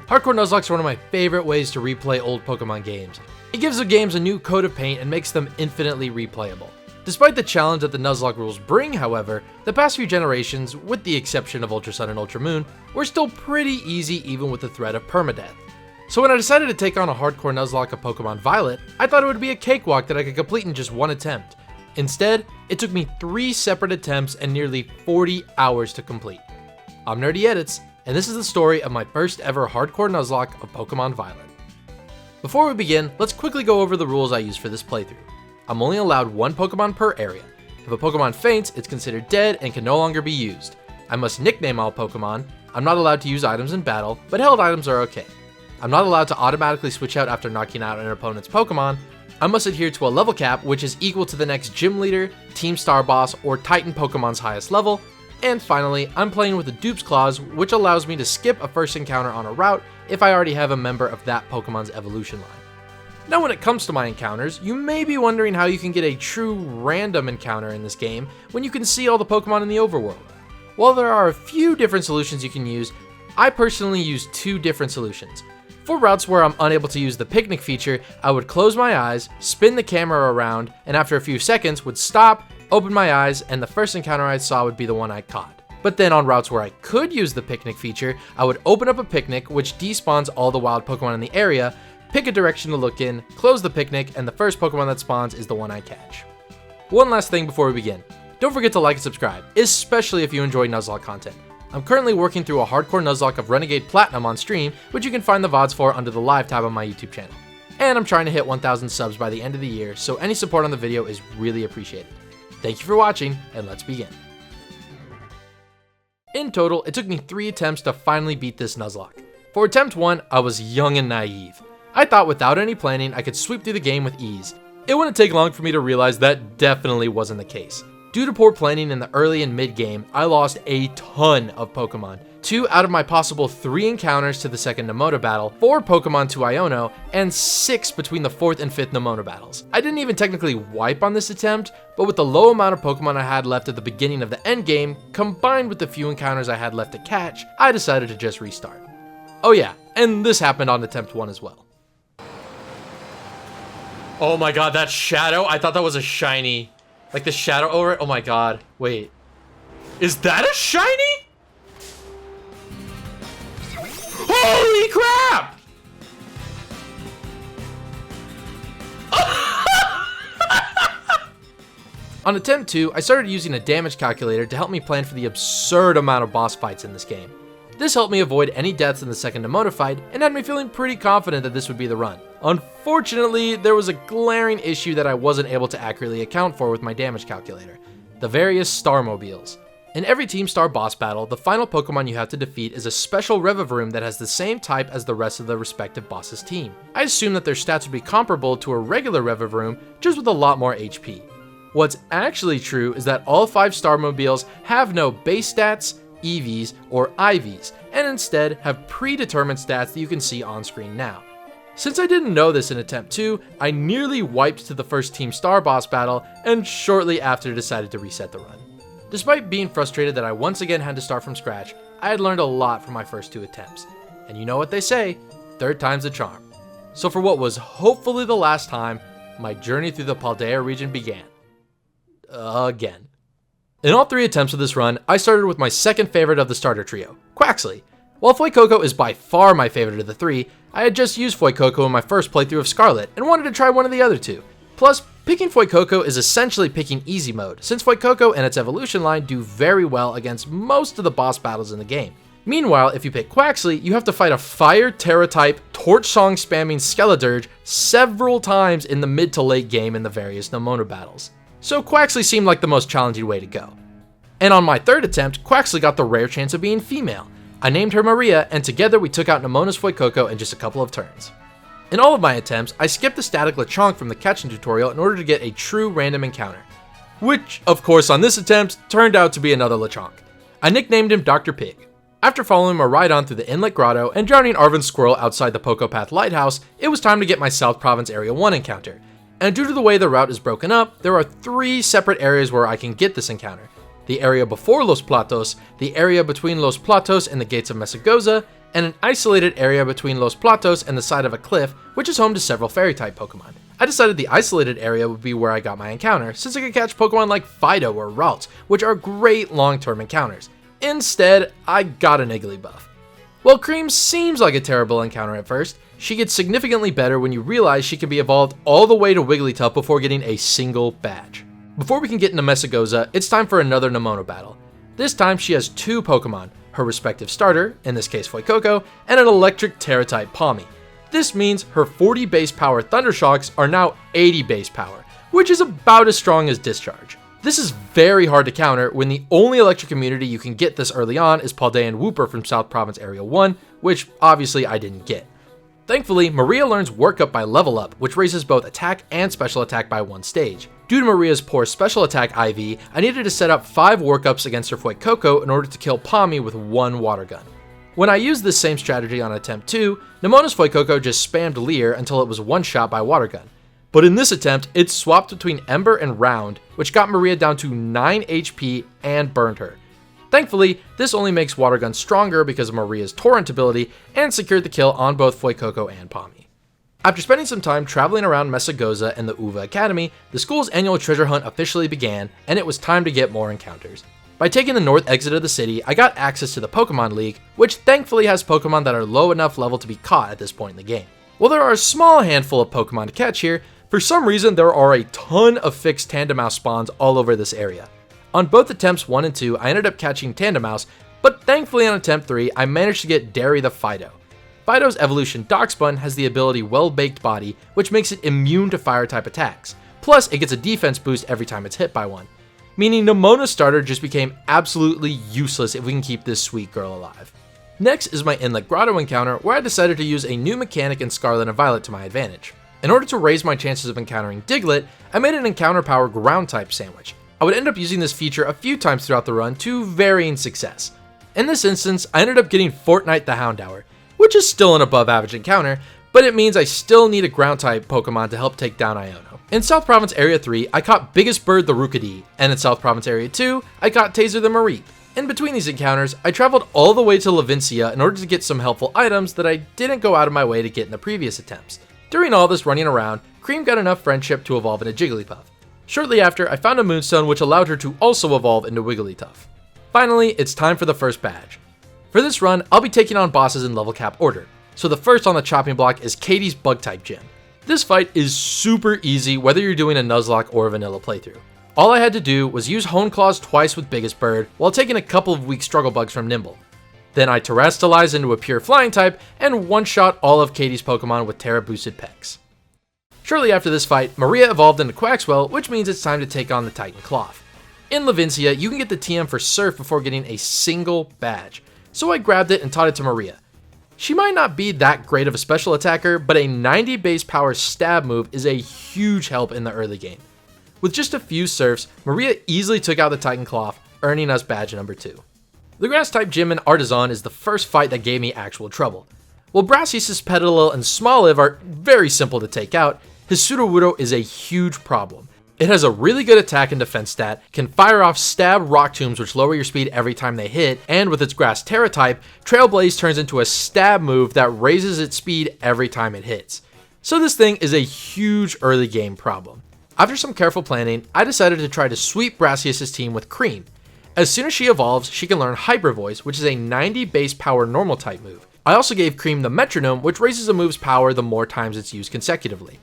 Hardcore Nuzlocke are one of my favorite ways to replay old Pokemon games. It gives the games a new coat of paint and makes them infinitely replayable. Despite the challenge that the Nuzlocke rules bring, however, the past few generations, with the exception of Ultra Sun and Ultra Moon, were still pretty easy even with the threat of permadeath. So when I decided to take on a hardcore Nuzlocke of Pokemon Violet, I thought it would be a cakewalk that I could complete in just one attempt. Instead, it took me 3 separate attempts and nearly 40 hours to complete. I'm Nerdy Edits, and this is the story of my first ever hardcore Nuzlocke of Pokemon Violet. Before we begin, let's quickly go over the rules I used for this playthrough. I'm only allowed 1 Pokemon per area. If a Pokemon faints, it's considered dead and can no longer be used. I must nickname all Pokemon. I'm not allowed to use items in battle, but held items are okay. I'm not allowed to automatically switch out after knocking out an opponent's Pokemon. I must adhere to a level cap, which is equal to the next gym leader, team star boss, or Titan Pokemon's highest level. And finally, I'm playing with the Dupes clause, which allows me to skip a first encounter on a route if I already have a member of that Pokemon's evolution line. Now when it comes to my encounters, you may be wondering how you can get a true random encounter in this game when you can see all the Pokemon in the overworld. While there are a few different solutions you can use, I personally use 2 different solutions. For routes where I'm unable to use the picnic feature, I would close my eyes, spin the camera around, and after a few seconds would stop, open my eyes, and the first encounter I saw would be the one I caught. But then on routes where I could use the picnic feature, I would open up a picnic, which despawns all the wild Pokemon in the area, pick a direction to look in, close the picnic, and the first Pokemon that spawns is the one I catch. One last thing before we begin. Don't forget to like and subscribe, especially if you enjoy Nuzlocke content. I'm currently working through a hardcore Nuzlocke of Renegade Platinum on stream, which you can find the VODs for under the live tab on my YouTube channel. And I'm trying to hit 1,000 subs by the end of the year, so any support on the video is really appreciated. Thank you for watching, and let's begin. In total, it took me 3 attempts to finally beat this Nuzlocke. For attempt 1, I was young and naive. I thought without any planning, I could sweep through the game with ease. It wouldn't take long for me to realize that definitely wasn't the case. Due to poor planning in the early and mid game, I lost a ton of Pokemon. 2 out of my possible 3 encounters to the second Nemona battle, 4 Pokemon to Iono, and 6 between the 4th and 5th Nemona battles. I didn't even technically wipe on this attempt, but with the low amount of Pokemon I had left at the beginning of the endgame, combined with the few encounters I had left to catch, I decided to just restart. Oh yeah, and this happened on attempt 1 as well. Oh my god, that shadow? I thought that was a shiny. Like the shadow over it? Oh my god. Wait. Is that a shiny? Holy crap! On attempt 2, I started using a damage calculator to help me plan for the absurd amount of boss fights in this game. This helped me avoid any deaths in the second Nemona fight and had me feeling pretty confident that this would be the run. Unfortunately, there was a glaring issue that I wasn't able to accurately account for with my damage calculator: the various Starmobiles. In every Team Star boss battle, the final Pokemon you have to defeat is a special Revavroom that has the same type as the rest of the respective boss's team. I assumed that their stats would be comparable to a regular Revavroom, just with a lot more HP. What's actually true is that all 5 Starmobiles have no base stats, EVs, or IVs, and instead have predetermined stats that you can see on screen now. Since I didn't know this in attempt 2, I nearly wiped to the first Team Star boss battle and shortly after decided to reset the run. Despite being frustrated that I once again had to start from scratch, I had learned a lot from my first 2 attempts. And you know what they say, 3rd time's a charm. So for what was hopefully the last time, my journey through the Paldea region began. Again. In all 3 attempts of this run, I started with my second favorite of the starter trio, Quaxly. While Fuecoco is by far my favorite of the 3, I had just used Fuecoco in my first playthrough of Scarlet and wanted to try one of the other 2. Plus, picking Fuecoco is essentially picking easy mode, since Fuecoco and its evolution line do very well against most of the boss battles in the game. Meanwhile, if you pick Quaxly, you have to fight a Fire Terra type, Torch Song spamming Skeledirge several times in the mid to late game in the various Nemona battles. So Quaxly seemed like the most challenging way to go. And on my 3rd attempt, Quaxly got the rare chance of being female. I named her Maria, and together we took out Nemona's Fuecoco in just a couple of turns. In all of my attempts, I skipped the static Lechonk from the catching tutorial in order to get a true random encounter. Which, of course, on this attempt, turned out to be another Lechonk. I nicknamed him Dr. Pig. After following a ride on through the Inlet Grotto and drowning Arven's Squirrel outside the Pocopath Lighthouse, it was time to get my South Province Area 1 encounter. And due to the way the route is broken up, there are 3 separate areas where I can get this encounter. The area before Los Platos, the area between Los Platos and the gates of Mesagoza, and an isolated area between Los Platos and the side of a cliff, which is home to several fairy-type Pokemon. I decided the isolated area would be where I got my encounter, since I could catch Pokemon like Fido or Ralts, which are great long-term encounters. Instead, I got an Igglybuff. While Cream seems like a terrible encounter at first, she gets significantly better when you realize she can be evolved all the way to Wigglytuff before getting a single badge. Before we can get into Mesagoza, it's time for another Nemona battle. This time she has two Pokemon, her respective starter, in this case Fuecoco, and an electric Terra-type Pawmi. This means her 40 base power Thundershocks are now 80 base power, which is about as strong as Discharge. This is very hard to counter when the only electric immunity you can get this early on is Paldean Wooper from South Province Area 1, which obviously I didn't get. Thankfully, Maria learns Work Up by Level Up, which raises both attack and special attack by one stage. Due to Maria's poor special attack IV, I needed to set up 5 workups against her Fuecoco in order to kill Pawmi with one water gun. When I used this same strategy on attempt 2, Nemona's Fuecoco just spammed Leer until it was one-shot by water gun. But in this attempt, it swapped between Ember and Round, which got Maria down to 9 HP and burned her. Thankfully, this only makes Water Gun stronger because of Maria's Torrent ability and secured the kill on both Fuecoco and Pawmi. After spending some time traveling around Mesagoza and the Uva Academy, the school's annual treasure hunt officially began, and it was time to get more encounters. By taking the north exit of the city, I got access to the Pokemon League, which thankfully has Pokemon that are low enough level to be caught at this point in the game. While there are a small handful of Pokemon to catch here, for some reason there are a ton of fixed Tandemaus spawns all over this area. On both attempts 1 and 2, I ended up catching Tandemaus, but thankfully on attempt 3, I managed to get Derry the Fido. Fido's evolution Darkspun has the ability Well-Baked Body, which makes it immune to fire-type attacks. Plus, it gets a defense boost every time it's hit by one. Meaning Nemona's starter just became absolutely useless if we can keep this sweet girl alive. Next is my Inlet Grotto encounter, where I decided to use a new mechanic in Scarlet and Violet to my advantage. In order to raise my chances of encountering Diglett, I made an encounter power Ground-type sandwich. I would end up using this feature a few times throughout the run to varying success. In this instance, I ended up getting Fortnite the Houndour, which is still an above average encounter, but it means I still need a Ground-type Pokemon to help take down Iono. In South Province Area 3, I caught Biggest Bird the Rookidee, and in South Province Area 2, I caught Taser the Mareep. In between these encounters, I traveled all the way to Levincia in order to get some helpful items that I didn't go out of my way to get in the previous attempts. During all this running around, Cream got enough friendship to evolve into Jigglypuff. Shortly after, I found a Moonstone which allowed her to also evolve into Wigglytuff. Finally, it's time for the first badge. For this run, I'll be taking on bosses in level cap order, so the first on the chopping block is Katie's Bug-type gym. This fight is super easy whether you're doing a Nuzlocke or a vanilla playthrough. All I had to do was use Hone Claws twice with Biggest Bird while taking a couple of weak struggle bugs from Nimble. Then I Terrestrialize into a pure flying type and one-shot all of Katie's Pokemon with Terra boosted Pecs. Shortly after this fight, Maria evolved into Quaxwell, which means it's time to take on the Titan Cloth. In Levincia, you can get the TM for Surf before getting a single badge, so I grabbed it and taught it to Maria. She might not be that great of a special attacker, but a 90 base power stab move is a huge help in the early game. With just a few Surfs, Maria easily took out the Titan Cloth, earning us badge number 2. The Grass-type gym in Artisan is the first fight that gave me actual trouble. While Brassius, Petilil, and Smoliv are very simple to take out, his Sudowoodo is a huge problem. It has a really good attack and defense stat, can fire off stab rock tombs which lower your speed every time they hit, and with its grass Terra type, Trailblaze turns into a stab move that raises its speed every time it hits. So this thing is a huge early game problem. After some careful planning, I decided to try to sweep Brassius' team with Cream. As soon as she evolves, she can learn Hyper Voice, which is a 90 base power normal type move. I also gave Cream the Metronome, which raises a move's power the more times it's used consecutively.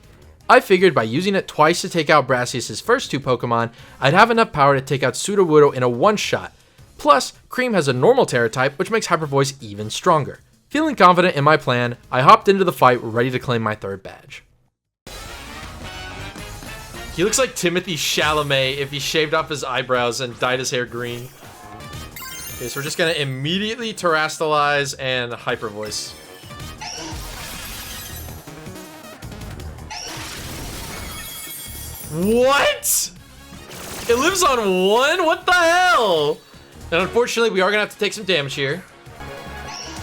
I figured by using it twice to take out Brassius' first 2 Pokemon, I'd have enough power to take out Sudowoodo in a one-shot. Plus, Cream has a normal Terra type, which makes Hyper Voice even stronger. Feeling confident in my plan, I hopped into the fight ready to claim my 3rd badge. He looks like Timothy Chalamet if he shaved off his eyebrows and dyed his hair green. Okay, so we're just gonna immediately Terrestrialize and Hyper Voice. What? It lives on 1? What the hell? And unfortunately, we are gonna have to take some damage here.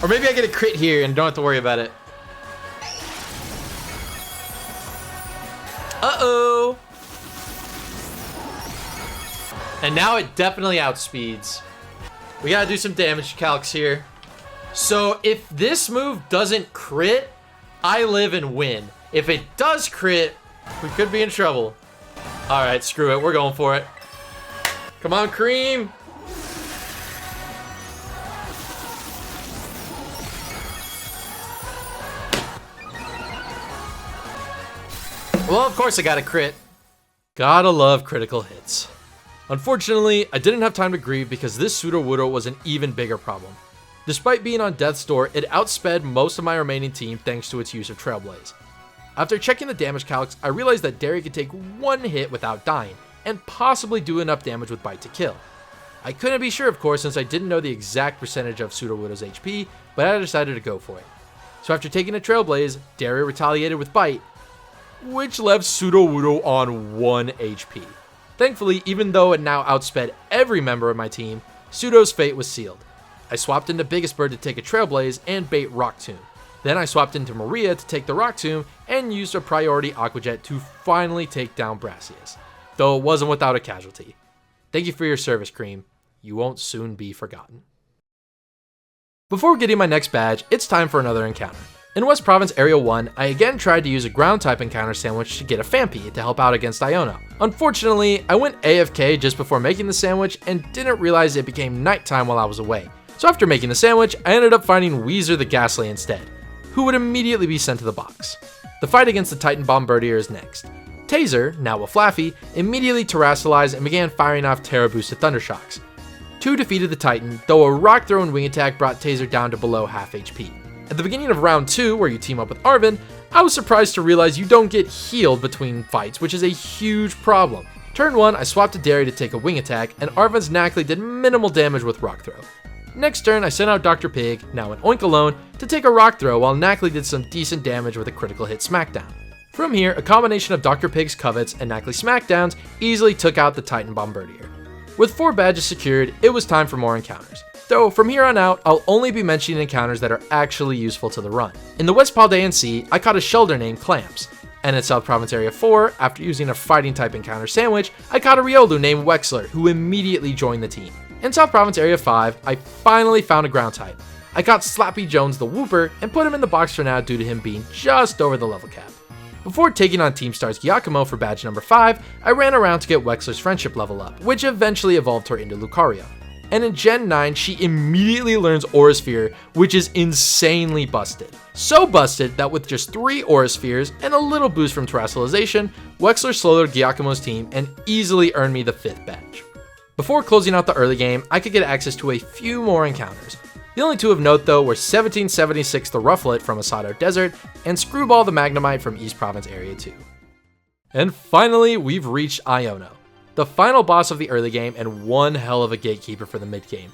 Or maybe I get a crit here and don't have to worry about it. Uh-oh. And now it definitely outspeeds. We gotta do some damage calcs here. So if this move doesn't crit, I live and win. If it does crit, we could be in trouble. All right, screw it. We're going for it. Come on, Cream. Well, of course I got a crit. Gotta love critical hits. Unfortunately, I didn't have time to grieve because this Sudowoodo was an even bigger problem. Despite being on death's door, it outsped most of my remaining team thanks to its use of Trailblaze. After checking the damage calcs, I realized that Derry could take one hit without dying, and possibly do enough damage with Bite to kill. I couldn't be sure, of course, since I didn't know the exact percentage of Sudowoodo's HP, but I decided to go for it. So after taking a Trailblaze, Derry retaliated with Bite, which left Sudowoodo on 1 HP. Thankfully, even though it now outsped every member of my team, Pseudo's fate was sealed. I swapped into Biggest Bird to take a Trailblaze and bait Rock Tomb. Then I swapped into Maria to take the Rock Tomb and used a priority Aqua Jet to finally take down Brassius, though it wasn't without a casualty. Thank you for your service, Cream. You won't soon be forgotten. Before getting my next badge, it's time for another encounter. In West Province Area 1, I again tried to use a ground-type encounter sandwich to get a Phanpy to help out against Iono. Unfortunately, I went AFK just before making the sandwich and didn't realize it became nighttime while I was away. So after making the sandwich, I ended up finding Weezer the Ghastly instead, who would immediately be sent to the box. The fight against the Titan Bombardier is next. Taser, now a Flaffy, immediately terrestrialized and began firing off Terra-boosted Thundershocks. 2 defeated the Titan, though a Rock Throw and Wing Attack brought Taser down to below half HP. At the beginning of round 2, where you team up with Arven, I was surprised to realize you don't get healed between fights, which is a huge problem. Turn 1, I swapped to Derry to take a Wing Attack, and Arven's Knackley did minimal damage with Rock Throw. Next turn, I sent out Dr. Pig, now an Oink alone, to take a Rock Throw while Knackley did some decent damage with a critical hit Smackdown. From here, a combination of Dr. Pig's Covets and Knackley Smackdowns easily took out the Titan Bombardier. With 4 badges secured, it was time for more encounters. Though from here on out, I'll only be mentioning encounters that are actually useful to the run. In the West Paldean Sea, I caught a Shelder named Clamps. And in South Province Area 4, after using a fighting type encounter sandwich, I caught a Riolu named Wexler, who immediately joined the team. In South Province Area 5, I finally found a ground type. I caught Slappy Jones the Whooper and put him in the box for now due to him being just over the level cap. Before taking on Team Star's Giacomo for badge number 5, I ran around to get Wexler's friendship level up, which eventually evolved her into Lucario. And in Gen 9, she immediately learns Aura Sphere, which is insanely busted. So busted that with just 3 Aura Spheres and a little boost from Terrestrialization, Wexler slowed Giacomo's team and easily earned me the 5th badge. Before closing out the early game, I could get access to a few more encounters. The only 2 of note though were 1776 the Rufflet from Asado Desert and Screwball the Magnemite from East Province Area 2. And finally, we've reached Iono, the final boss of the early game and one hell of a gatekeeper for the mid game.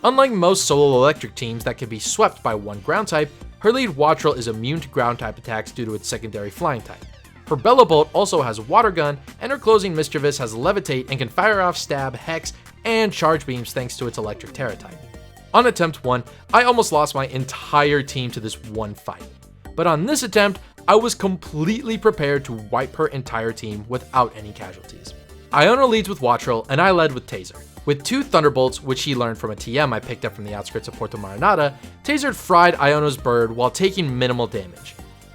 Unlike most solo electric teams that can be swept by one ground type, her lead Wattrel is immune to ground type attacks due to its secondary flying type. Her Bellabolt also has Water Gun, and her closing Mischievous has Levitate and can fire off Stab, Hex, and Charge Beams thanks to its electric Terra type. On attempt 1, I almost lost my entire team to this one fight. But on this attempt, I was completely prepared to wipe her entire team without any casualties. Iono leads with Wattrel, and I led with Taser. With 2 Thunderbolts, which he learned from a TM I picked up from the outskirts of Puerto Maranata, Taser fried Iono's bird while taking minimal damage.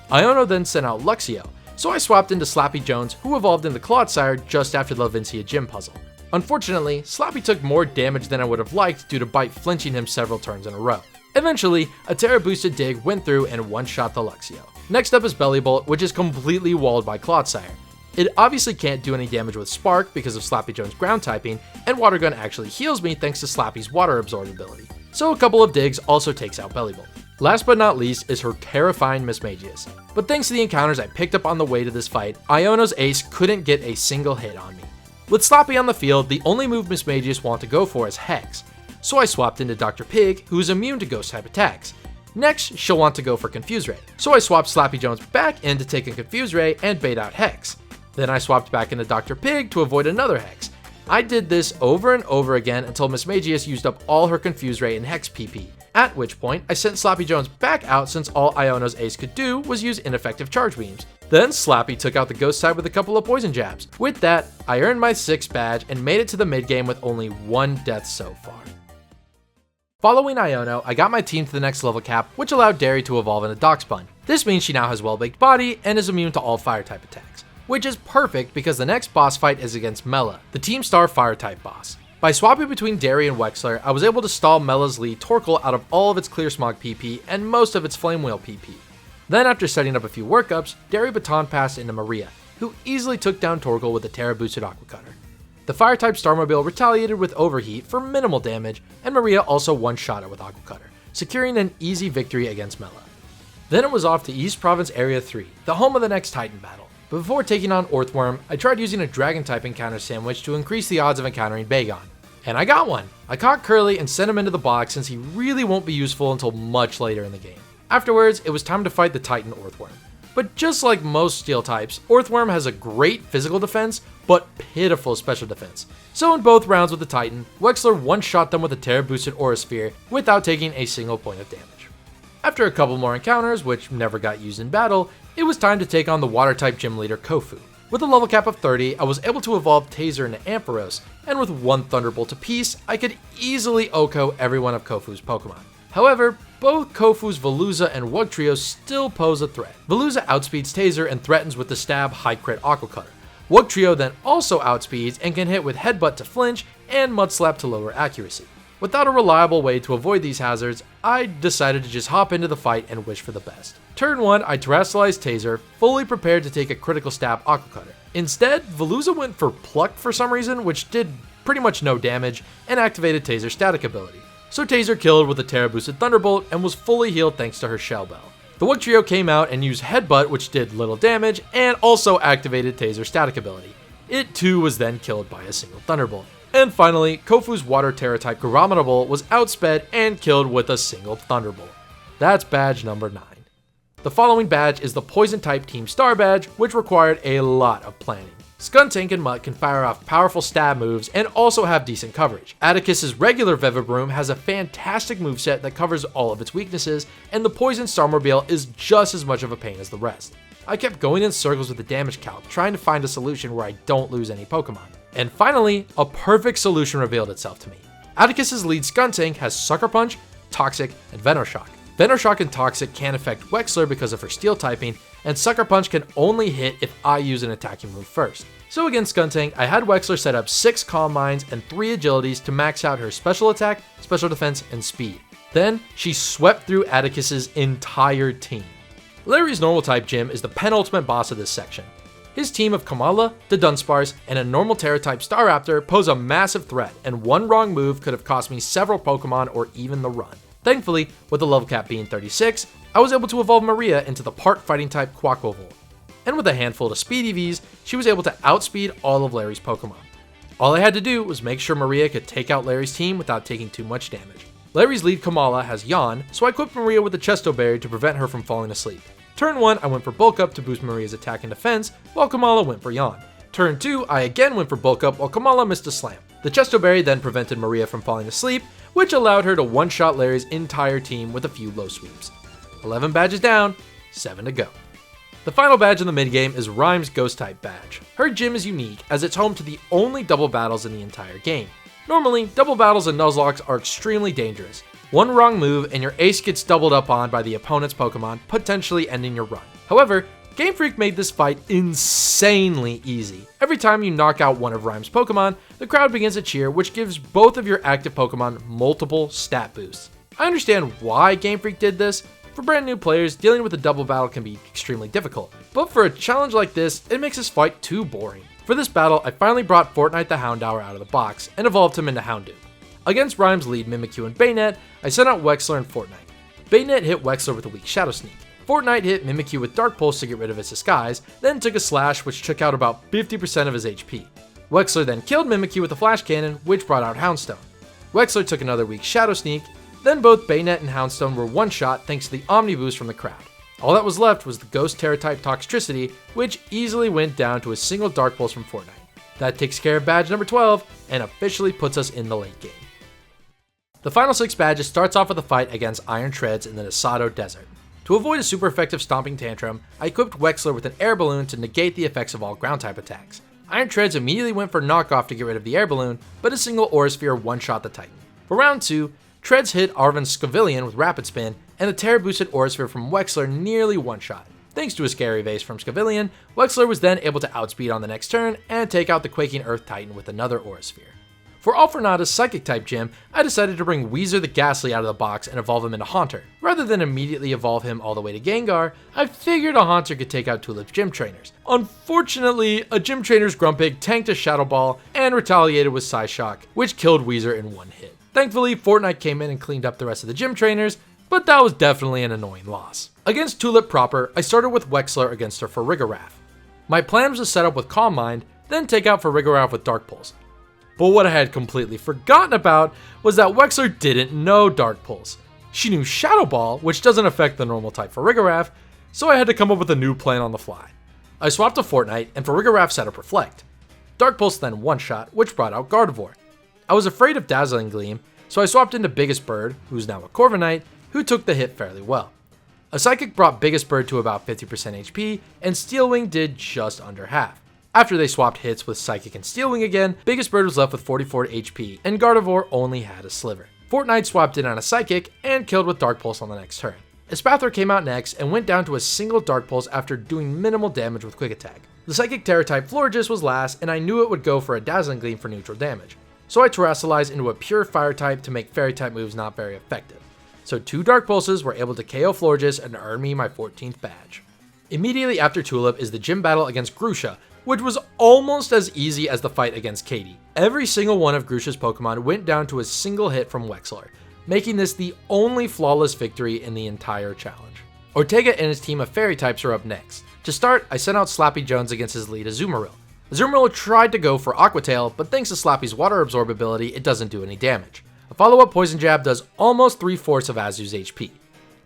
Iono then sent out Luxio, so I swapped into Slappy Jones, who evolved into Clodsire just after the Lavincia gym puzzle. Unfortunately, Slappy took more damage than I would have liked due to Bite flinching him several turns in a row. Eventually, a Terra boosted dig went through and one-shot the Luxio. Next up is Bellybolt, which is completely walled by Clodsire. It obviously can't do any damage with Spark because of Slappy Jones' ground typing, and Water Gun actually heals me thanks to Slappy's water absorbability. So a couple of digs also takes out Bellybolt. Last but not least is her terrifying Mismagius. But thanks to the encounters I picked up on the way to this fight, Iono's ace couldn't get a single hit on me. With Slappy on the field, the only move Mismagius wanted to go for is Hex, so I swapped into Dr. Pig, who is immune to ghost type attacks. Next, she'll want to go for Confuse Ray, so I swapped Slappy Jones back in to take a Confuse Ray and bait out Hex. Then I swapped back into Dr. Pig to avoid another Hex. I did this over and over again until Mismagius used up all her Confuse Ray and Hex PP, at which point I sent Slappy Jones back out since all Iono's ace could do was use ineffective charge beams. Then Slappy took out the ghost side with a couple of poison jabs. With that, I earned my 6th badge and made it to the mid game with only 1 death so far. Following Iono, I got my team to the next level cap, which allowed Derry to evolve into Darkspawn. This means she now has well-baked body and is immune to all fire type attacks, which is perfect because the next boss fight is against Mela, the Team Star fire type boss. By swapping between Derry and Wexler, I was able to stall Mela's lead Torkoal out of all of its Clear Smog PP and most of its Flame Wheel PP. Then after setting up a few workups, Derry baton passed into Maria, who easily took down Torkoal with a Terra boosted Aqua Cutter. The fire type Starmobile retaliated with Overheat for minimal damage, and Maria also one-shot it with Aqua Cutter, securing an easy victory against Mela. Then it was off to East Province Area 3, the home of the next Titan battle. But before taking on Earthworm, I tried using a Dragon type encounter sandwich to increase the odds of encountering Bagon. And I got one! I caught Curly and sent him into the box since he really won't be useful until much later in the game. Afterwards, it was time to fight the Titan Earthworm. But just like most steel types, Earthworm has a great physical defense, but pitiful special defense. So in both rounds with the Titan, Wexler one-shot them with a Terra boosted Aura Sphere without taking a single point of damage. After a couple more encounters, which never got used in battle, it was time to take on the water type gym leader Kofu. With a level cap of 30, I was able to evolve Taser into Ampharos, and with one Thunderbolt apiece, I could easily OHKO every one of Kofu's Pokemon. However, both Kofu's Veluza and Wugtrio still pose a threat. Veluza outspeeds Taser and threatens with the stab high crit Aqua Cutter. Wugtrio then also outspeeds and can hit with Headbutt to flinch and Mud Slap to lower accuracy. Without a reliable way to avoid these hazards, I decided to just hop into the fight and wish for the best. Turn 1, I Terrestrialized Taser, fully prepared to take a critical stab Aqua Cutter. Instead, Veluza went for Pluck for some reason, which did pretty much no damage, and activated Taser's static ability. So Taser killed with a Terra boosted Thunderbolt and was fully healed thanks to her Shell Bell. The Wugtrio came out and used Headbutt, which did little damage, and also activated Taser's static ability. It too was then killed by a single Thunderbolt. And finally, Kofu's Water Terra type Garominoble was outsped and killed with a single Thunderbolt. That's badge number 9. The following badge is the Poison type Team Star badge, which required a lot of planning. Skuntank and Mutt can fire off powerful stab moves and also have decent coverage. Atticus's regular Vivibroom has a fantastic moveset that covers all of its weaknesses, and the Poison Starmobile is just as much of a pain as the rest. I kept going in circles with the damage calc, trying to find a solution where I don't lose any Pokemon. And finally, a perfect solution revealed itself to me. Atticus's lead Skuntank has Sucker Punch, Toxic, and Venoshock. Venoshock and Toxic can't affect Wexler because of her steel typing, and Sucker Punch can only hit if I use an attacking move first. So against Skuntank, I had Wexler set up 6 Calm Minds and 3 Agilities to max out her special attack, special defense, and speed. Then, she swept through Atticus's entire team. Larry's normal type gym is the penultimate boss of this section. His team of Kamala, the Dunsparce, and a normal Terra type Staraptor pose a massive threat, and one wrong move could have cost me several Pokemon or even the run. Thankfully, with the level cap being 36, I was able to evolve Maria into the part fighting type Quaquaval. And with a handful of speed EVs, she was able to outspeed all of Larry's Pokemon. All I had to do was make sure Maria could take out Larry's team without taking too much damage. Larry's lead Kamala has Yawn, so I equipped Maria with the Chesto Berry to prevent her from falling asleep. Turn 1, I went for Bulk Up to boost Maria's attack and defense, while Kamala went for Yawn. Turn 2, I again went for Bulk Up while Kamala missed a Slam. The Chesto Berry then prevented Maria from falling asleep, which allowed her to one-shot Larry's entire team with a few low sweeps. 11 badges down, 7 to go. The final badge in the mid-game is Rhyme's Ghost-type badge. Her gym is unique as it's home to the only double battles in the entire game. Normally, double battles in Nuzlockes are extremely dangerous. One wrong move and your ace gets doubled up on by the opponent's Pokemon, potentially ending your run. However, Game Freak made this fight insanely easy. Every time you knock out one of Rhyme's Pokemon, the crowd begins to cheer, which gives both of your active Pokemon multiple stat boosts. I understand why Game Freak did this. For brand new players, dealing with a double battle can be extremely difficult, but for a challenge like this, it makes this fight too boring. For this battle, I finally brought Fortnite the Houndour out of the box and evolved him into Houndoom. Against Rhyme's lead Mimikyu and Baynet, I sent out Wexler and Fortnite. Baynet hit Wexler with a weak Shadow Sneak. Fortnite hit Mimikyu with Dark Pulse to get rid of its disguise, then took a Slash which took out about 50% of his HP. Wexler then killed Mimikyu with a Flash Cannon, which brought out Houndstone. Wexler took another weak Shadow Sneak, then both Baynet and Houndstone were one-shot thanks to the Omni Boost from the crowd. All that was left was the Ghost Terra-type Toxtricity, which easily went down to a single Dark Pulse from Fortnite. That takes care of badge number 12, and officially puts us in the late game. The final 6 badges starts off with a fight against Iron Treads in the Nisado Desert. To avoid a super effective Stomping Tantrum, I equipped Wexler with an Air Balloon to negate the effects of all Ground-type attacks. Iron Treads immediately went for Knockoff to get rid of the Air Balloon, but a single Aura Sphere one-shot the Titan. For round 2, Treads hit Arven's Scavillion with Rapid Spin, and the Terra boosted Aura Sphere from Wexler nearly one-shot. Thanks to a scary vase from Scavillion, Wexler was then able to outspeed on the next turn and take out the Quaking Earth Titan with another Aura Sphere. For Alfrenada's Psychic-type gym, I decided to bring Weezer the Ghastly out of the box and evolve him into Haunter. Rather than immediately evolve him all the way to Gengar, I figured a Haunter could take out Tulip's gym trainers. Unfortunately, a gym trainer's Grumpig tanked a Shadow Ball and retaliated with Psyshock, which killed Weezer in one hit. Thankfully, Fortnite came in and cleaned up the rest of the gym trainers, but that was definitely an annoying loss. Against Tulip proper, I started with Wexler against her Farigiraf. My plan was to set up with Calm Mind, then take out Farigiraf with Dark Pulse. But what I had completely forgotten about was that Wexler didn't know Dark Pulse. She knew Shadow Ball, which doesn't affect the normal type Farigiraf, so I had to come up with a new plan on the fly. I swapped to Fortnite, and Farigiraf set up Reflect. Dark Pulse then one-shot, which brought out Gardevoir. I was afraid of Dazzling Gleam, so I swapped into Biggest Bird, who's now a Corviknight, who took the hit fairly well. A Psychic brought Biggest Bird to about 50% HP, and Steel Wing did just under half. After they swapped hits with Psychic and Steel Wing again, Biggest Bird was left with 44 HP, and Gardevoir only had a sliver. Fortnite swapped in on a Psychic, and killed with Dark Pulse on the next turn. Espathra came out next, and went down to a single Dark Pulse after doing minimal damage with Quick Attack. The Psychic Terra-type Florges was last, and I knew it would go for a Dazzling Gleam for neutral damage. So I Terrestrialized into a pure Fire type to make Fairy type moves not very effective. So 2 Dark Pulses were able to KO Florges and earn me my 14th badge. Immediately after Tulip is the gym battle against Grusha, which was almost as easy as the fight against Katie. Every single one of Grusha's Pokemon went down to a single hit from Wexler, making this the only flawless victory in the entire challenge. Ortega and his team of Fairy types are up next. To start, I sent out Slappy Jones against his lead Azumarill. Azumarill tried to go for Aqua Tail, but thanks to Slappy's Water Absorb ability, it doesn't do any damage. A follow-up Poison Jab does almost 3/4 of Azu's HP.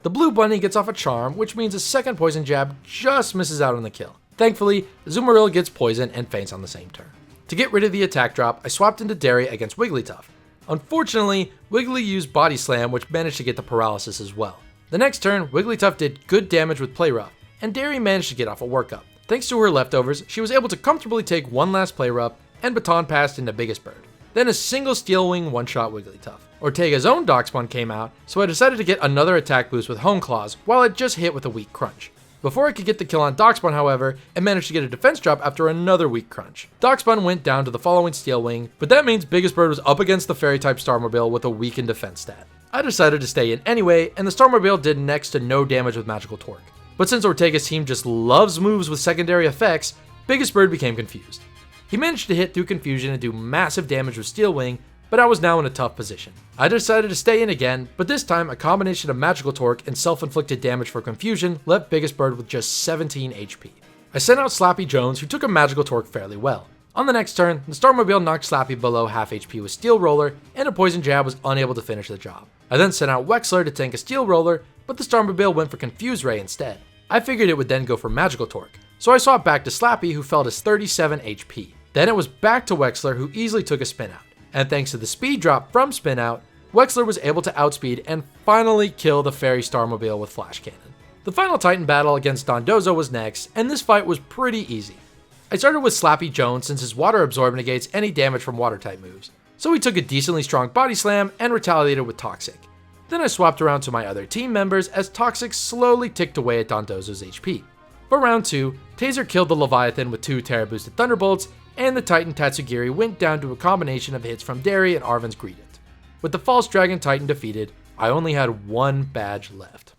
The Blue Bunny gets off a Charm, which means a second Poison Jab just misses out on the kill. Thankfully, Azumarill gets poisoned and faints on the same turn. To get rid of the attack drop, I swapped into Derry against Wigglytuff. Unfortunately, Wiggly used Body Slam, which managed to get the paralysis as well. The next turn, Wigglytuff did good damage with Play Rough, and Derry managed to get off a workup. Thanks to her leftovers, she was able to comfortably take one last Play Rough and Baton Passed into Biggest Bird. Then a single Steel Wing one-shot Wigglytuff. Ortega's own Darkspawn came out, so I decided to get another attack boost with Hone Claws while it just hit with a weak crunch. Before I could get the kill on Darkspawn, however, I managed to get a defense drop after another weak crunch. Darkspawn went down to the following Steel Wing, but that means Biggest Bird was up against the Fairy-type Starmobile with a weakened defense stat. I decided to stay in anyway, and the Starmobile did next to no damage with Magical Torque. But since Ortega's team just loves moves with secondary effects, Biggest Bird became confused. He managed to hit through confusion and do massive damage with Steel Wing, but I was now in a tough position. I decided to stay in again, but this time a combination of Magical Torque and self-inflicted damage for confusion left Biggest Bird with just 17 HP. I sent out Slappy Jones, who took a Magical Torque fairly well. On the next turn, the Starmobile knocked Slappy below half HP with Steel Roller, and a Poison Jab was unable to finish the job. I then sent out Wexler to tank a Steel Roller, but the Starmobile went for Confuse Ray instead. I figured it would then go for Magical Torque, so I swapped back to Slappy, who fell to 37 HP. Then it was back to Wexler, who easily took a Spin Out. And thanks to the speed drop from Spin Out, Wexler was able to outspeed and finally kill the Fairy Starmobile with Flash Cannon. The final Titan battle against Dondozo was next, and this fight was pretty easy. I started with Slappy Jones since his Water Absorb negates any damage from Water-type moves, so he took a decently strong Body Slam and retaliated with Toxic. Then I swapped around to my other team members as Toxic slowly ticked away at Dondozo's HP. For round 2, Taser killed the Leviathan with 2 Terra Boosted Thunderbolts, and the Titan Tatsugiri went down to a combination of hits from Derry and Arven's Greedent. With the False Dragon Titan defeated, I only had one badge left.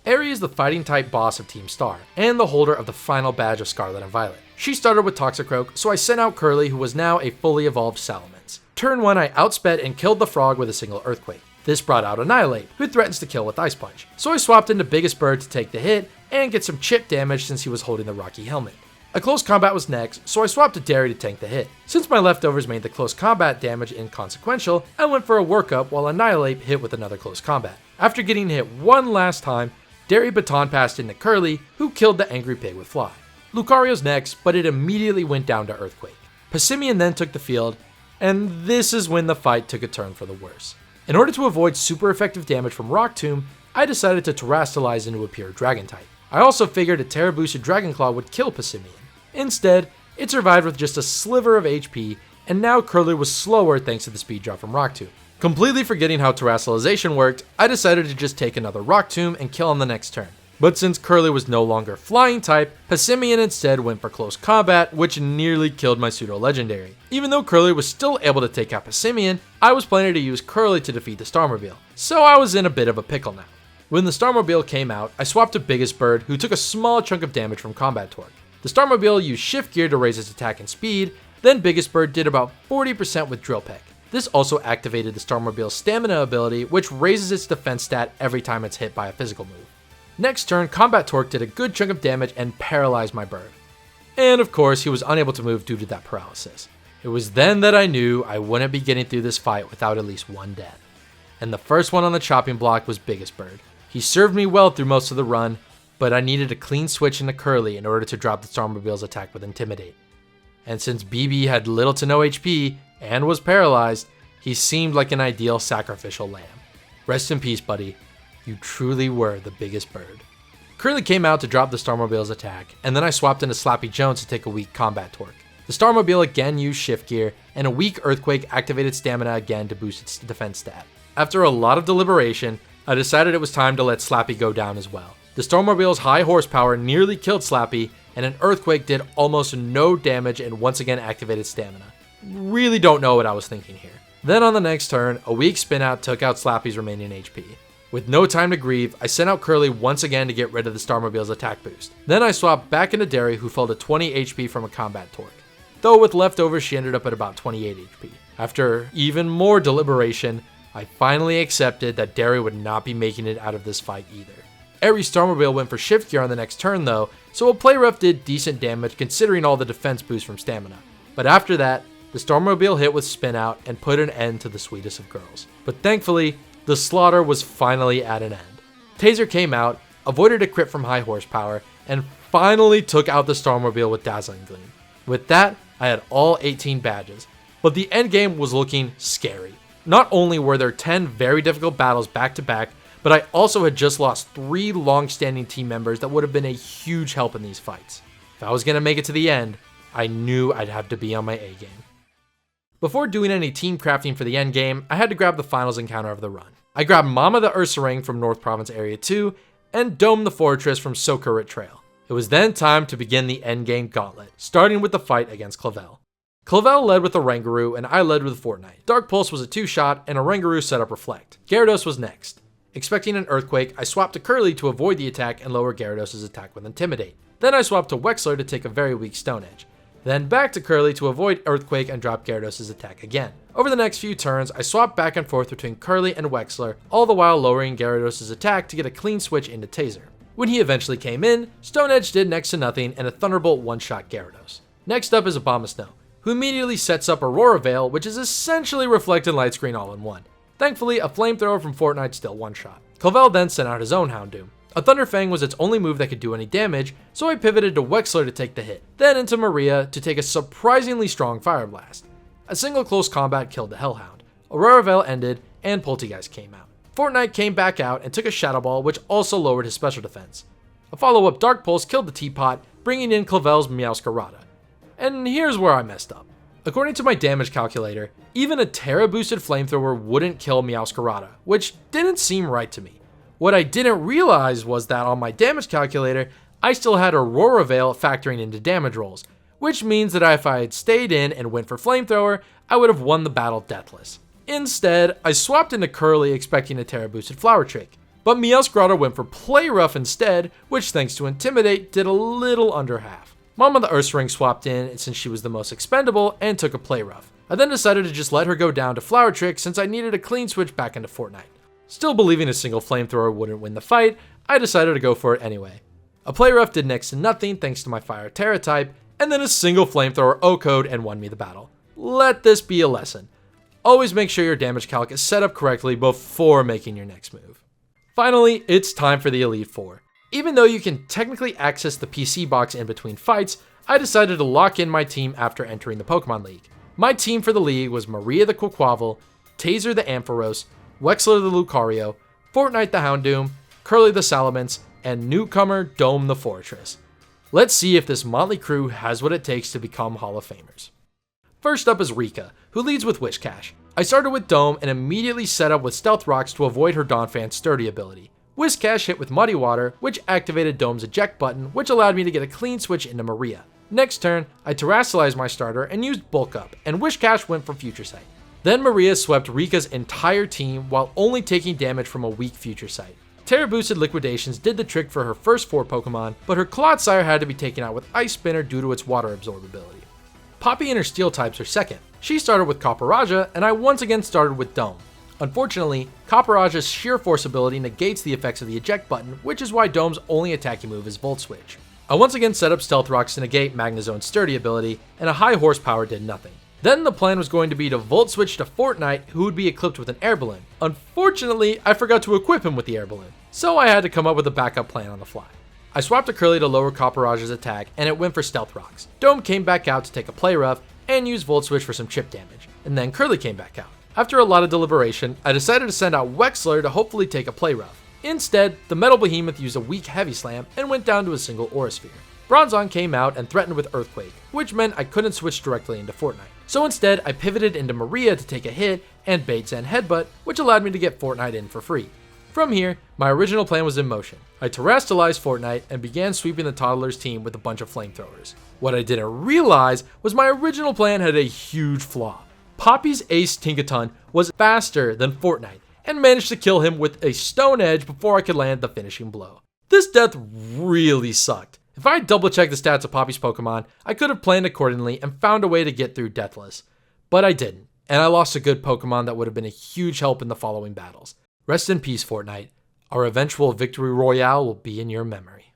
Aerie is the fighting type boss of Team Star, and the holder of the final badge of Scarlet and Violet. She started with Toxicroak, so I sent out Curly, who was now a fully evolved Salamence. Turn 1, I outsped and killed the frog with a single Earthquake. This brought out Annihilate, who threatens to kill with Ice Punch, so I swapped into Biggest Bird to take the hit and get some chip damage since he was holding the Rocky Helmet. A close combat was next, so I swapped to Derry to tank the hit. Since my leftovers made the close combat damage inconsequential, I went for a workup while Annihilate hit with another close combat. After getting hit one last time, Derry Baton passed into Curly, who killed the Angry Pig with Fly. Lucario's next, but it immediately went down to Earthquake. Passimian then took the field, and this is when the fight took a turn for the worse. In order to avoid super effective damage from Rock Tomb, I decided to Terrestrialize into a pure Dragon type. I also figured a Terra Boosted Dragon Claw would kill Passimian. Instead, it survived with just a sliver of HP, and now Curly was slower thanks to the speed drop from Rock Tomb. Completely forgetting how terrestrialization worked, I decided to just take another Rock Tomb and kill on the next turn. But since Curly was no longer flying type, Passimian instead went for close combat, which nearly killed my pseudo-legendary. Even though Curly was still able to take out Passimian, I was planning to use Curly to defeat the Starmobile, so I was in a bit of a pickle now. When the Starmobile came out, I swapped to Biggest Bird, who took a small chunk of damage from combat torque. The Starmobile used Shift Gear to raise its attack and speed, then Biggest Bird did about 40% with Drill Peck. This also activated the Starmobile's stamina ability, which raises its defense stat every time it's hit by a physical move. Next turn, Combat Torque did a good chunk of damage and paralyzed my bird. And of course, he was unable to move due to that paralysis. It was then that I knew I wouldn't be getting through this fight without at least one death. And the first one on the chopping block was Biggest Bird. He served me well through most of the run, but I needed a clean switch into Curly in order to drop the Starmobile's attack with Intimidate. And since BB had little to no HP and was paralyzed, he seemed like an ideal sacrificial lamb. Rest in peace, buddy. You truly were the Biggest Bird. Curly came out to drop the Starmobile's attack, and then I swapped into Slappy Jones to take a weak Combat Torque. The Starmobile again used Shift Gear, and a weak Earthquake activated Stamina again to boost its defense stat. After a lot of deliberation, I decided it was time to let Slappy go down as well. The Starmobile's high horsepower nearly killed Slappy, and an Earthquake did almost no damage and once again activated Stamina. Really don't know what I was thinking here. Then on the next turn, a weak spin out took out Slappy's remaining HP. With no time to grieve, I sent out Curly once again to get rid of the Starmobile's attack boost. Then I swapped back into Derry, who fell to 20 HP from a Combat Torque. Though with leftovers, she ended up at about 28 HP. After even more deliberation, I finally accepted that Derry would not be making it out of this fight either. Every Starmobile went for Shift Gear on the next turn though, so a Play Rough did decent damage considering all the defense boost from Stamina. But after that, the Starmobile hit with Spin Out and put an end to the sweetest of girls. But thankfully, the slaughter was finally at an end. Taser came out, avoided a crit from high horsepower, and finally took out the Starmobile with Dazzling Gleam. With that, I had all 18 badges, but the endgame was looking scary. Not only were there 10 very difficult battles back to back, but I also had just lost 3 long-standing team members that would have been a huge help in these fights. If I was going to make it to the end, I knew I'd have to be on my A game. Before doing any team crafting for the endgame, I had to grab the finals encounter of the run. I grabbed Mama the Ursaring from North Province Area 2, and Dome the Fortress from Sokurit Trail. It was then time to begin the Endgame Gauntlet, starting with the fight against Clavel. Clavel led with the Rangaroo, and I led with Fortnite. Dark Pulse was a 2-shot, and a Rangaroo set up Reflect. Gyarados was next. Expecting an Earthquake, I swapped to Curly to avoid the attack and lower Gyarados' attack with Intimidate. Then I swapped to Wexler to take a very weak Stone Edge. Then back to Curly to avoid Earthquake and drop Gyarados' attack again. Over the next few turns, I swapped back and forth between Curly and Wexler, all the while lowering Gyarados' attack to get a clean switch into Taser. When he eventually came in, Stone Edge did next to nothing and a Thunderbolt one-shot Gyarados. Next up is Abomasnow, who immediately sets up Aurora Veil, which is essentially Reflect and Light Screen all in one. Thankfully, a Flamethrower from Fortnite still one-shot. Clavel then sent out his own Houndoom. A Thunderfang was its only move that could do any damage, so I pivoted to Wexler to take the hit, then into Maria to take a surprisingly strong Fire Blast. A single close combat killed the Hellhound. Aurora Veil ended, and Poltergeist came out. Fortnite came back out and took a Shadow Ball, which also lowered his special defense. A follow-up Dark Pulse killed the Teapot, bringing in Clavel's Meowscarada. And here's where I messed up. According to my damage calculator, even a Terra-boosted Flamethrower wouldn't kill Meowscarada, which didn't seem right to me. What I didn't realize was that on my damage calculator, I still had Aurora Veil factoring into damage rolls, which means that if I had stayed in and went for Flamethrower, I would have won the battle deathless. Instead, I swapped into Curly expecting a Terra-boosted Flower Trick, but Meowscarada went for Play Rough instead, which thanks to Intimidate did a little under half. Mama the Ursaring swapped in since she was the most expendable and took a Play Rough. I then decided to just let her go down to Flower Trick since I needed a clean switch back into Fortnite. Still believing a single Flamethrower wouldn't win the fight, I decided to go for it anyway. A Play Rough did next to nothing thanks to my Fire Terra type, and then a single Flamethrower O-code and won me the battle. Let this be a lesson. Always make sure your damage calc is set up correctly before making your next move. Finally, it's time for the Elite Four. Even though you can technically access the PC box in between fights, I decided to lock in my team after entering the Pokemon League. My team for the league was Maria the Quaquaval, Taser the Ampharos, Wexler the Lucario, Fortnite the Houndoom, Curly the Salamence, and newcomer Dome the Fortress. Let's see if this motley crew has what it takes to become Hall of Famers. First up is Rika, who leads with Wishcash. I started with Dome and immediately set up with Stealth Rocks to avoid her Donphan's sturdy ability. Whiscash hit with Muddy Water, which activated Dome's eject button, which allowed me to get a clean switch into Maria. Next turn, I terrestrialized my starter and used Bulk Up, and Whiscash went for Future Sight. Then Maria swept Rika's entire team while only taking damage from a weak Future Sight. Terra boosted Liquidations did the trick for her first 4 Pokemon, but her Clodsire had to be taken out with Ice Spinner due to its water absorbability. Poppy and her Steel types are second. She started with Copperajah, and I once again started with Dome. Unfortunately, Copperajah's sheer force ability negates the effects of the eject button, which is why Dome's only attacking move is Volt Switch. I once again set up Stealth Rocks to negate Magnezone's sturdy ability, and a high horsepower did nothing. Then the plan was going to be to Volt Switch to Fortnite, who would be equipped with an air balloon. Unfortunately, I forgot to equip him with the air balloon, so I had to come up with a backup plan on the fly. I swapped a Curly to lower Copperajah's attack, and it went for Stealth Rocks. Dome came back out to take a Play Rough, and used Volt Switch for some chip damage, and then Curly came back out. After a lot of deliberation, I decided to send out Wexler to hopefully take a Play Rough. Instead, the Metal Behemoth used a weak Heavy Slam and went down to a single Aura Sphere. Bronzong came out and threatened with Earthquake, which meant I couldn't switch directly into Fortnite. So instead, I pivoted into Maria to take a hit and Bait Zen Headbutt, which allowed me to get Fortnite in for free. From here, my original plan was in motion. I terrestrialized Fortnite and began sweeping the Toddlers team with a bunch of flamethrowers. What I didn't realize was my original plan had a huge flaw. Poppy's Ace Tinkaton was faster than Fortnite and managed to kill him with a Stone Edge before I could land the finishing blow. This death really sucked. If I double checked the stats of Poppy's Pokemon, I could have planned accordingly and found a way to get through deathless. But I didn't, and I lost a good Pokemon that would have been a huge help in the following battles. Rest in peace, Fortnite. Our eventual victory royale will be in your memory.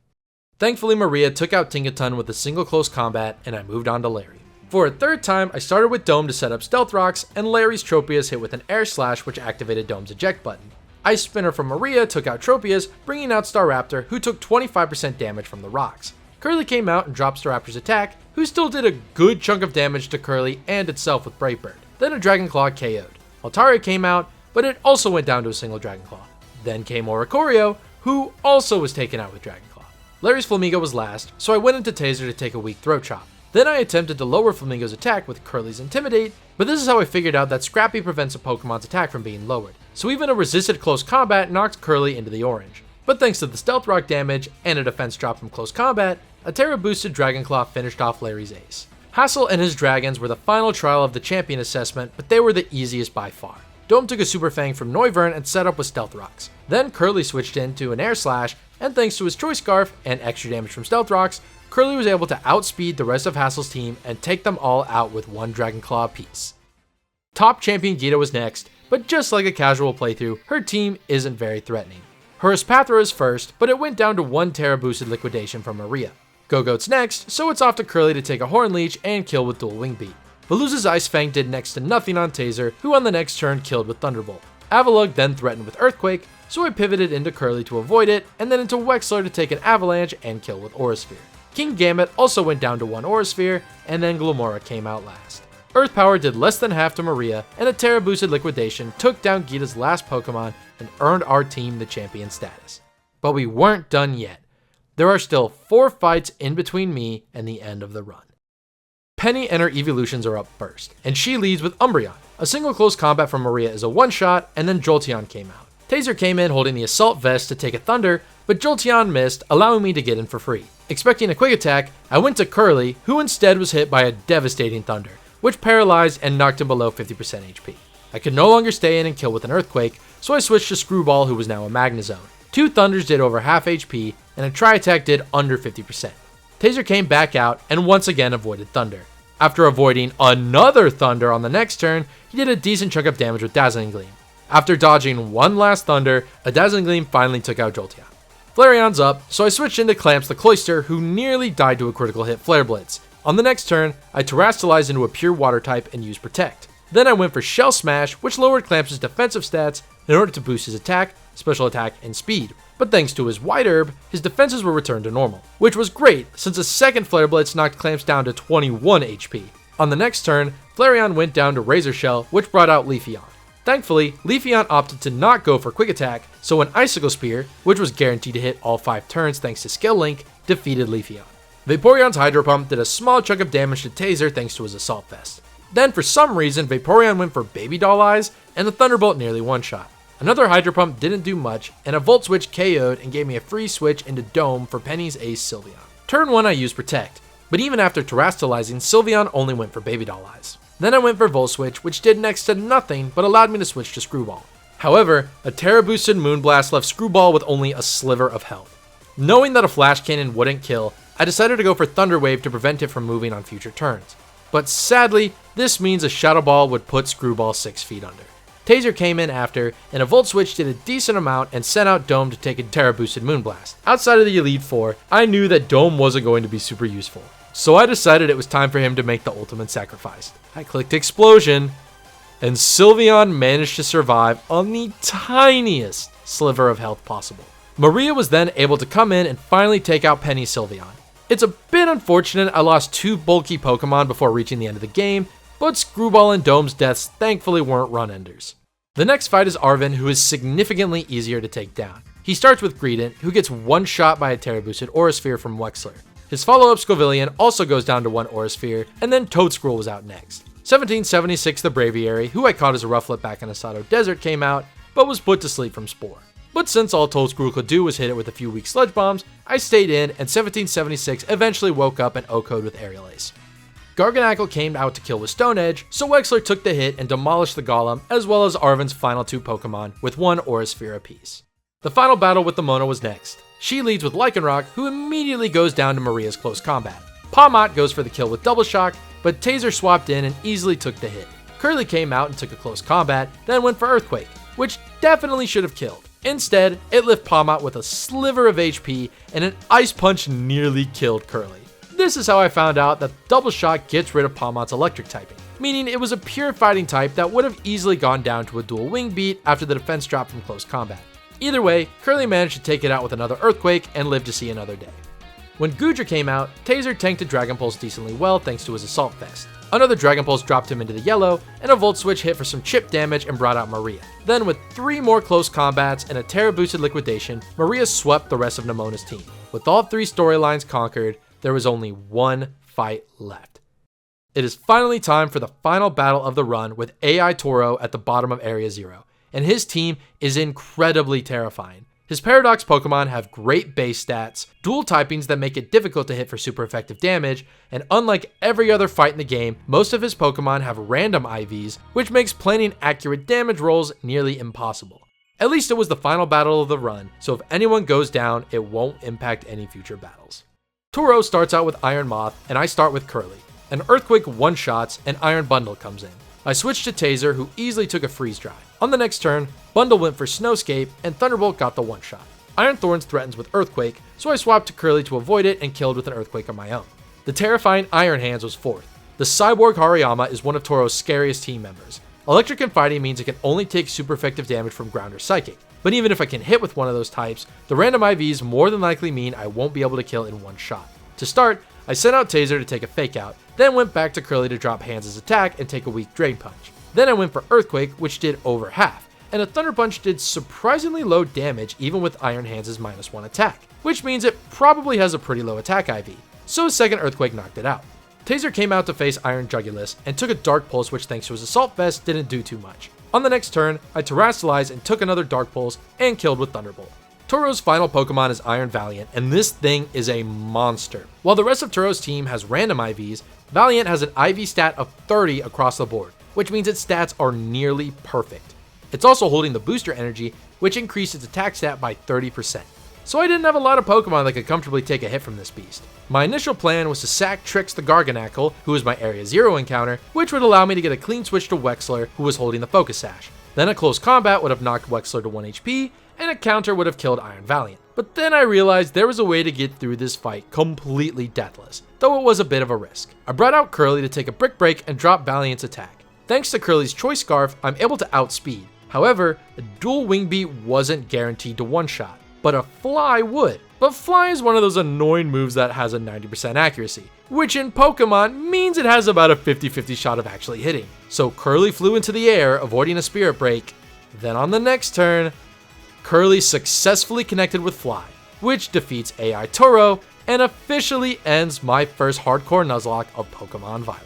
Thankfully, Maria took out Tinkaton with a single close combat, and I moved on to Larry. For a third time, I started with Dome to set up Stealth Rocks, and Larry's Tropius hit with an Air Slash, which activated Dome's eject button. Ice Spinner from Maria took out Tropius, bringing out Staraptor, who took 25% damage from the rocks. Curly came out and dropped Staraptor's attack, who still did a good chunk of damage to Curly and itself with Brave Bird. Then a Dragon Claw KO'd. Altaria came out, but it also went down to a single Dragon Claw. Then came Oricorio, who also was taken out with Dragon Claw. Larry's Flamigo was last, so I went into Taser to take a weak Throat Chop. Then I attempted to lower Flamingo's attack with Curly's Intimidate, but this is how I figured out that Scrappy prevents a Pokemon's attack from being lowered. So even a resisted close combat knocked Curly into the orange. But thanks to the Stealth Rock damage and a defense drop from close combat, a Terra boosted Dragon Claw finished off Larry's ace. Hassel and his dragons were the final trial of the champion assessment, but they were the easiest by far. Dome took a Super Fang from Noivern and set up with Stealth Rocks. Then Curly switched into an Air Slash, and thanks to his Choice Scarf and extra damage from Stealth Rocks, Curly was able to outspeed the rest of Hassel's team and take them all out with one Dragon Claw apiece. Top Champion Gita was next, but just like a casual playthrough, her team isn't very threatening. Her Espathra is first, but it went down to one Terra boosted Liquidation from Maria. Go-Goat's next, so it's off to Curly to take a Horn Leech and kill with Dual Wing Beat. Veluza's Ice Fang did next to nothing on Taser, who on the next turn killed with Thunderbolt. Avalugg then threatened with Earthquake, so I pivoted into Curly to avoid it, and then into Wexler to take an Avalanche and kill with Aura Sphere. King Gambit also went down to one Aura Sphere, and then Glomora came out last. Earth Power did less than half to Maria, and a Terra boosted Liquidation took down Gita's last Pokemon and earned our team the champion status. But we weren't done yet. There are still 4 fights in between me and the end of the run. Penny and her evolutions are up first, and she leads with Umbreon. A single close combat from Maria is a one-shot, and then Jolteon came out. Taser came in holding the Assault Vest to take a Thunder, but Jolteon missed, allowing me to get in for free. Expecting a quick attack, I went to Curly, who instead was hit by a devastating Thunder, which paralyzed and knocked him below 50% HP. I could no longer stay in and kill with an Earthquake, so I switched to Screwball, who was now a Magnezone. 2 Thunders did over half HP, and a Tri-Attack did under 50%. Taser came back out and once again avoided Thunder. After avoiding another Thunder on the next turn, he did a decent chunk of damage with Dazzling Gleam. After dodging one last Thunder, a Dazzling Gleam finally took out Jolteon. Flareon's up, so I switched into Clamps the Cloyster, who nearly died to a critical hit Flare Blitz. On the next turn, I Terastallized into a pure Water type and used Protect. Then I went for Shell Smash, which lowered Clamps' defensive stats in order to boost his attack, special attack, and speed. But thanks to his White Herb, his defenses were returned to normal, which was great since a second Flare Blitz knocked Clamps down to 21 HP. On the next turn, Flareon went down to Razor Shell, which brought out Leafeon. Thankfully, Leafeon opted to not go for Quick Attack, so an Icicle Spear, which was guaranteed to hit all 5 turns thanks to Skill Link, defeated Leafeon. Vaporeon's Hydro Pump did a small chunk of damage to Taser thanks to his Assault Vest. Then for some reason, Vaporeon went for Baby Doll Eyes, and the Thunderbolt nearly one-shot. Another Hydro Pump didn't do much, and a Volt Switch KO'd and gave me a free switch into Dome for Penny's Ace Sylveon. Turn 1 I used Protect, but even after terastallizing, Sylveon only went for Baby Doll Eyes. Then I went for Volt Switch, which did next to nothing but allowed me to switch to Screwball. However, a Terra boosted Moonblast left Screwball with only a sliver of health. Knowing that a Flash Cannon wouldn't kill, I decided to go for Thunder Wave to prevent it from moving on future turns. But sadly, this means a Shadow Ball would put Screwball 6 feet under. Taser came in after, and a Volt Switch did a decent amount and sent out Dome to take a Terra boosted Moonblast. Outside of the Elite Four, I knew that Dome wasn't going to be super useful, so I decided it was time for him to make the ultimate sacrifice. I clicked Explosion, and Sylveon managed to survive on the tiniest sliver of health possible. Maria was then able to come in and finally take out Penny Sylveon. It's a bit unfortunate I lost 2 bulky Pokemon before reaching the end of the game, but Screwball and Dome's deaths thankfully weren't run enders. The next fight is Arven, who is significantly easier to take down. He starts with Greedent, who gets one shot by a Terra boosted Aura Sphere from Wexler. His follow-up Scovillian also goes down to 1 Aura Sphere, and then Toadscruel was out next. 1776 the Braviary, who I caught as a Rufflet back in Asado Desert, came out, but was put to sleep from Spore. But since all Toadscruel could do was hit it with a few weak Sludge Bombs, I stayed in, and 1776 eventually woke up and OHKO'd with Aerial Ace. Garganacl came out to kill with Stone Edge, so Wexler took the hit and demolished the Golem, as well as Arven's final 2 Pokemon, with 1 Aura Sphere apiece. The final battle with the Mona was next. She leads with Lycanroc, who immediately goes down to Maria's close combat. Pawmot goes for the kill with Double Shock, but Taser swapped in and easily took the hit. Curly came out and took a close combat, then went for Earthquake, which definitely should have killed. Instead, it left Pawmot with a sliver of HP, and an Ice Punch nearly killed Curly. This is how I found out that Double Shock gets rid of Pawmot's electric typing, meaning it was a pure fighting type that would have easily gone down to a dual wing beat after the defense drop from close combat. Either way, Curly managed to take it out with another Earthquake and lived to see another day. When Goodra came out, Taser tanked a Dragon Pulse decently well thanks to his Assault Vest. Another Dragon Pulse dropped him into the yellow, and a Volt Switch hit for some chip damage and brought out Maria. Then with 3 more close combats and a Terra boosted Liquidation, Maria swept the rest of Nemona's team. With all 3 storylines conquered, there was only 1 fight left. It is finally time for the final battle of the run with AI Toro at the bottom of Area 0, and his team is incredibly terrifying. His Paradox Pokemon have great base stats, dual typings that make it difficult to hit for super effective damage, and unlike every other fight in the game, most of his Pokemon have random IVs, which makes planning accurate damage rolls nearly impossible. At least it was the final battle of the run, so if anyone goes down, it won't impact any future battles. Toro starts out with Iron Moth, and I start with Curly. An Earthquake one-shots, and Iron Bundle comes in. I switched to Taser, who easily took a Freeze Dry. On the next turn, Bundle went for Snowscape, and Thunderbolt got the one-shot. Iron Thorns threatens with Earthquake, so I swapped to Curly to avoid it and killed with an Earthquake on my own. The terrifying Iron Hands was 4th. The Cyborg Hariyama is one of Toro's scariest team members. Electric and Fighting means it can only take super effective damage from Ground or Psychic, but even if I can hit with one of those types, the random IVs more than likely mean I won't be able to kill in one shot. To start, I sent out Taser to take a Fake Out, then went back to Curly to drop Hands' attack and take a weak Drain Punch. Then I went for Earthquake, which did over half, and a Thunder Punch did surprisingly low damage even with Iron Hands' -1 attack, which means it probably has a pretty low attack IV, so a second Earthquake knocked it out. Taser came out to face Iron Jugulis and took a Dark Pulse, which thanks to his Assault Vest didn't do too much. On the next turn, I Terastallized and took another Dark Pulse and killed with Thunderbolt. Toro's final Pokemon is Iron Valiant, and this thing is a monster. While the rest of Toro's team has random IVs, Valiant has an IV stat of 30 across the board, which means its stats are nearly perfect. It's also holding the Booster Energy, which increased its attack stat by 30%. So I didn't have a lot of Pokemon that could comfortably take a hit from this beast. My initial plan was to sack Trix the Garganacl, who was my Area 0 encounter, which would allow me to get a clean switch to Wexler, who was holding the Focus Sash. Then a close combat would have knocked Wexler to 1 HP, and a counter would have killed Iron Valiant. But then I realized there was a way to get through this fight completely deathless, though it was a bit of a risk. I brought out Curly to take a Brick Break and drop Valiant's attack. Thanks to Curly's Choice Scarf, I'm able to outspeed. However, a dual Wing Beat wasn't guaranteed to one-shot, but a Fly would. But Fly is one of those annoying moves that has a 90% accuracy, which in Pokemon means it has about a 50-50 shot of actually hitting. So Curly flew into the air, avoiding a Spirit Break. Then on the next turn, Curly successfully connected with Fly, which defeats AI Toro and officially ends my first hardcore Nuzlocke of Pokemon Violet.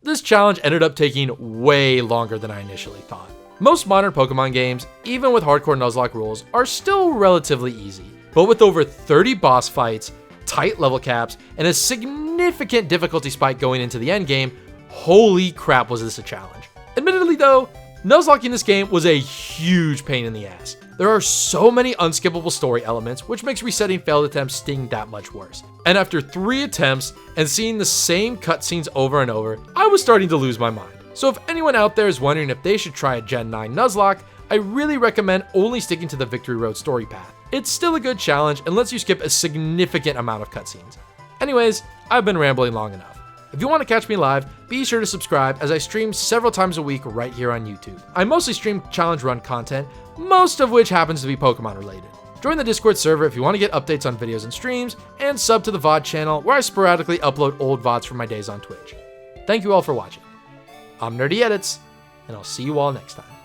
This challenge ended up taking way longer than I initially thought. Most modern Pokemon games, even with hardcore Nuzlocke rules, are still relatively easy. But with over 30 boss fights, tight level caps, and a significant difficulty spike going into the endgame, holy crap was this a challenge. Admittedly though, Nuzlocking this game was a huge pain in the ass. There are so many unskippable story elements, which makes resetting failed attempts sting that much worse. And after 3 attempts and seeing the same cutscenes over and over, I was starting to lose my mind. So if anyone out there is wondering if they should try a Gen 9 Nuzlocke, I really recommend only sticking to the Victory Road story path. It's still a good challenge and lets you skip a significant amount of cutscenes. Anyways, I've been rambling long enough. If you want to catch me live, be sure to subscribe as I stream several times a week right here on YouTube. I mostly stream challenge run content, most of which happens to be Pokemon related. Join the Discord server if you want to get updates on videos and streams, and sub to the VOD channel where I sporadically upload old VODs from my days on Twitch. Thank you all for watching. I'm Nerdy Edits, and I'll see you all next time.